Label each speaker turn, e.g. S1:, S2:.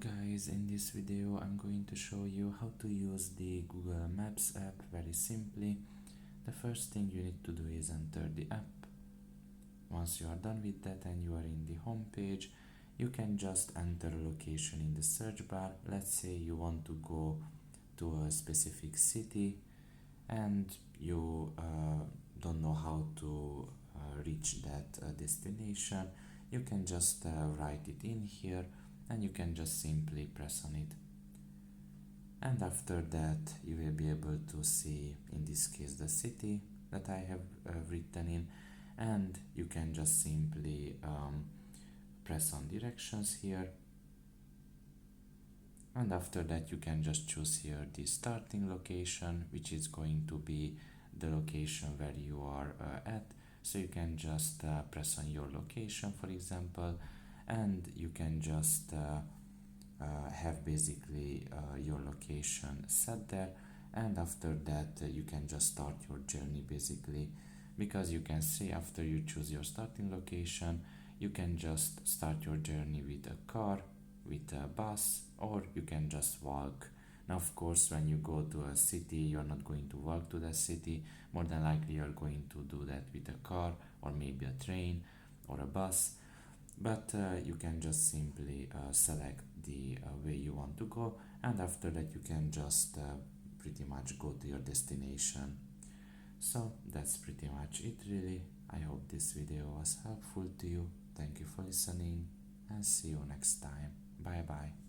S1: Guys, in this video I'm going to show you how to use the Google Maps app very simply. The first thing you need to do is enter the app. Once you are done with that and you are in the home page, you can just enter a location in the search bar. Let's say you want to go to a specific city and you don't know how to reach that destination. You can just write it in here and you can just simply press on it, and after that you will be able to see, in this case, the city that I have written in, and you can just simply press on directions here, and after that you can just choose here the starting location, which is going to be the location where you are at. So you can just press on your location, for example, and you can just have basically your location set there, and after that you can just start your journey basically, because you can see after you choose your starting location you can just start your journey with a car, with a bus, or you can just walk. Now of course when you go to a city you're not going to walk to the city, more than likely you're going to do that with a car or maybe a train or a bus, but you can just simply select the way you want to go, and after that you can just pretty much go to your destination. So that's pretty much it really. I hope this video was helpful to you. Thank you for listening and see you next time. Bye bye.